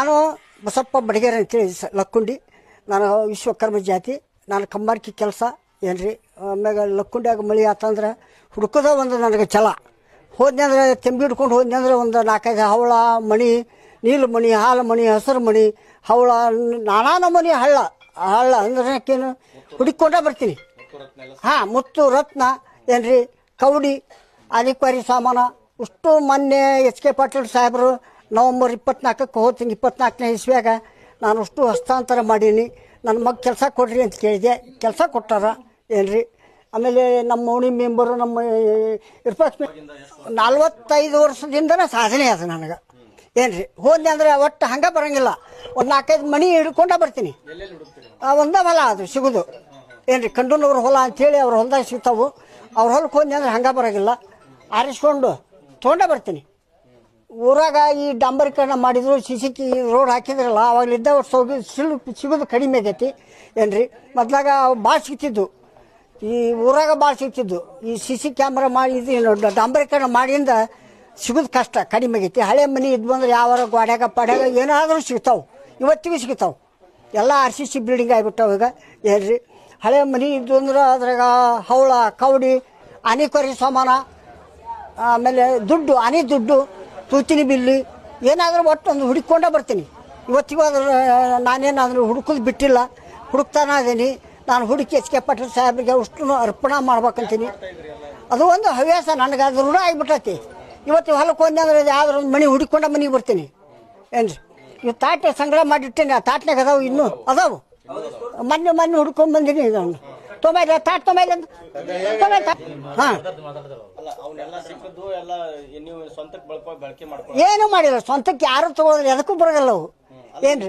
ನಾನು ಬಸಪ್ಪ ಬಡಿಗೇರ ಅಂತೇಳಿ ಲಕ್ಕುಂಡಿ. ನಾನು ವಿಶ್ವಕರ್ಮ ಜಾತಿ. ನಾನು ಕಮ್ಮಾರ್ಕಿ ಕೆಲಸ ಏನ್ರಿ. ಆಮ್ಯಾಗ ಲಕ್ಕುಂಡಿಯಾಗ ಮಳೆ ಆತಂದ್ರೆ ಹುಡುಕೋದ ಒಂದು ನನಗೆ ಛಲ. ಹೋದ್ನಿ ಅಂದ್ರೆ ತೆಂಬಿ ಹಿಡ್ಕೊಂಡು ಹೋದ್ನಿ ಅಂದ್ರೆ ಒಂದು 4-5 ಹವಳ ಮಣಿ, ನೀಲು ಮಣಿ, ಹಾಲು ಮಣಿ, ಹಸಿರು ಮಣಿ, ಹವಳ, ನಾನಾ ನಮೂನಿ ಹಳ್ಳ ಅಂದ್ರೆ ಹುಡುಕೊಂಡ ಬರ್ತೀನಿ. ಹಾಂ, ಮುತ್ತು ರತ್ನ ಏನ್ರಿ, ಕೌಡಿ, ಆಲಿಕ್ವಾರಿ ಸಾಮಾನ ಅಷ್ಟು. ಮೊನ್ನೆ HK ಪಾಟೀಲ್ ಸಾಹೇಬರು ನವಂಬರ್ 24ಕ್ಕೆ ಹೋಗ್ತೀನಿ. 24ನೇ ಇಸ್ವಿಯಾಗ ನಾನು ಅಷ್ಟು ಹಸ್ತಾಂತರ ಮಾಡೀನಿ. ನನ್ನ ಮಗ ಕೆಲಸ ಕೊಡ್ರಿ ಅಂತ ಕೇಳಿದೆ, ಕೆಲಸ ಕೊಟ್ಟಾರ ಏನ್ರಿ. ಆಮೇಲೆ ನಮ್ಮ ಓಣಿ ಮೆಂಬರು, ನಮ್ಮ ಇರ್ಪಾಸ್ 45 ವರ್ಷದಿಂದನೇ ಸಾಧನೆ ಅದು ನನಗೆ ಏನ್ರಿ. ಹೋದ್ನಿ ಅಂದ್ರೆ ಒಟ್ಟು ಹಂಗೆ ಬರೋಂಗಿಲ್ಲ. ಒಂದು 4-5 ಮಣಿ ಹಿಡ್ಕೊಂಡ ಬರ್ತೀನಿ. ಒಂದೇ ಹೊಲ ಅದು ಸಿಗೋದು ಏನ್ರಿ. ಕಂಡೂನವ್ರ ಹೊಲ ಅಂಥೇಳಿ ಅವ್ರ ಹೊಲದಾಗ ಸಿಗ್ತಾವು. ಅವ್ರ ಹೊಲಕ್ಕೆ ಹೋದ್ನಿ ಅಂದ್ರೆ ಹಂಗೆ ಬರೋಂಗಿಲ್ಲ. ಆರಿಸ್ಕೊಂಡು ತೊಗೊಂಡೇ ಬರ್ತೀನಿ. ಊರಾಗ ಈ ಡಾಂಬರೀಕರಣ ಮಾಡಿದ್ರು, ಸಿಸಿ ರೋಡ್ ಹಾಕಿದ್ರಲ್ಲ, ಅವಾಗಲಿದ್ದ ಸಿಗೋದು ಕಡಿಮೆ ಆಗೈತಿ ಏನ್ರಿ. ಮೊದ್ಲಾಗ ಭಾಳ ಸಿಗ್ತಿದ್ದು, ಈ ಊರಾಗ ಭಾಳ ಸಿಗ್ತಿದ್ದು. ಈ CC ಕ್ಯಾಮ್ರಾ ಮಾಡಿ ಡಾಂಬರೀಕರಣ ಮಾಡಿಂದ ಸಿಗೋದು ಕಷ್ಟ, ಕಡಿಮೆ ಆಗೈತಿ. ಹಳೆ ಮನೆ ಇದ್ದು ಬಂದ್ರೆ ಯಾವಾರ ಗೋಡ್ಯಾಗ ಪಾಡ್ಯಾಗ ಏನಾದರೂ ಸಿಗ್ತಾವೆ, ಇವತ್ತಿಗೂ ಸಿಗ್ತಾವೆ. ಎಲ್ಲ RCC ಬಿಲ್ಡಿಂಗ್ ಆಗಿಬಿಟ್ಟಾವ ಈಗ ಏನ್ರಿ. ಹಳೆ ಮನೆ ಇದ್ದು ಅಂದ್ರೆ ಅದ್ರಾಗ ಹವಳ, ಕೌಡಿ, ಆನಿಕೊರಿ ಸಾಮಾನ, ಆಮೇಲೆ ದುಡ್ಡು, ಆನೆ ದುಡ್ಡು, ತೂತಿನಿ ಬಿಲ್ಲಿ ಏನಾದರೂ ಒಟ್ಟು ಒಂದು ಹುಡುಕೊಂಡೇ ಬರ್ತೀನಿ. ಇವತ್ತಿಗೂ ಅದ್ರ ನಾನೇನಾದರೂ ಹುಡುಕೋದು ಬಿಟ್ಟಿಲ್ಲ, ಹುಡುಕ್ತಾನೆ ಅದೀನಿ. ನಾನು ಹುಡುಕಿ HK ಪಾಟೀಲ್ ಸಾಹೇಬ್ರಿಗೆ ಅಷ್ಟು ಅರ್ಪಣೆ ಮಾಡ್ಬೇಕಂತೀನಿ. ಅದು ಒಂದು ಹವ್ಯಾಸ ನನಗೆ, ಅದು ರೂಢ ಆಗಿಬಿಟ್ಟೈತಿ. ಇವತ್ತು ಹೊಲಕ್ಕೆ ಹೋದ್ನಿ ಅಂದ್ರೆ ಯಾವ್ದಾರು ಒಂದು ಮನೆ ಹುಡುಕೊಂಡ ಮನೆಗೆ ಬರ್ತೀನಿ ಏನ್ರಿ. ಇವು ತಾಟೆ ಸಂಗ್ರಹ ಮಾಡಿಟ್ಟೇನೆ, ಆ ತಾಟ್ನಾಗ ಅದಾವು, ಇನ್ನೂ ಅದಾವು. ಮೊನ್ನೆ ಹುಡ್ಕೊಂಡು ಬಂದೀನಿ. ಇದನ್ನು ತೊಂಬೈಲ ತಾಟ್ ತೊಂಬೈಲ ಹಾಂ, ಏನು ಮಾಡಿಲ್ಲ. ಸ್ವಂತಕ್ಕೆ ಯಾರು ತಗೊಳ್ಳೋದ್ರೆ ಎದಕ್ಕೂ ಬರೋಲ್ಲ ಅವು ಏನ್ರಿ.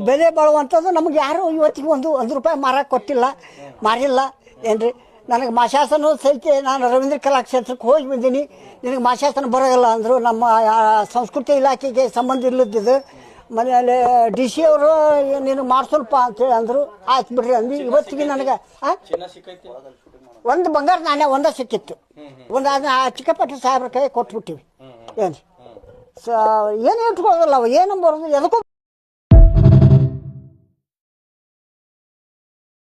ಬೆಲೆ ಬಾಳುವಂಥದ್ದು ನಮ್ಗೆ ಯಾರು ಇವತ್ತಿಗೆ ಒಂದು ರೂಪಾಯಿ ಮಾರಕ್ಕೆ ಕೊಟ್ಟಿಲ್ಲ, ಮಾರಿಲ್ಲ ಏನ್ರಿ. ನನಗೆ ಮಾಶಾಸನ ಸಹಿತ ನಾನು ರವೀಂದ್ರ ಕಲಾಕ್ಷೇತ್ರಕ್ಕೆ ಹೋಗಿ ಬಂದೀನಿ. ನಿನಗೆ ಮಾಶಾಸನ ಬರೋಲ್ಲ ಅಂದರು. ನಮ್ಮ ಸಂಸ್ಕೃತಿ ಇಲಾಖೆಗೆ ಸಂಬಂಧ ಇಲ್ಲದಿದ್ದು ಮನೆಯಲ್ಲಿ DC ಅವರು ನೀನು ಮಾಡಿಸಲ್ಪ ಅಂತೇಳಿ ಅಂದರು. ಆಯ್ತು ಬಿಡ್ರಿ ಅಂದು. ಇವತ್ತಿಗೆ ನನಗೆ ಒಂದು ಬಂಗಾರ ನಾಣ್ಯ ಒಂದೇ ಸಿಕ್ಕಿತ್ತು. ಒಂದು ಅದನ್ನ HK ಪಾಟೀಲ್ ಸಾಹೇಬ್ರ ಕೈ ಕೊಟ್ಬಿಟ್ಟಿವಿ ಏನು. ಏನು ಇಟ್ಕೊಳ್ಳೋದಿಲ್ಲ ಅವು, ಏನು ಬರೋದು ಎದಕ್ಕೂ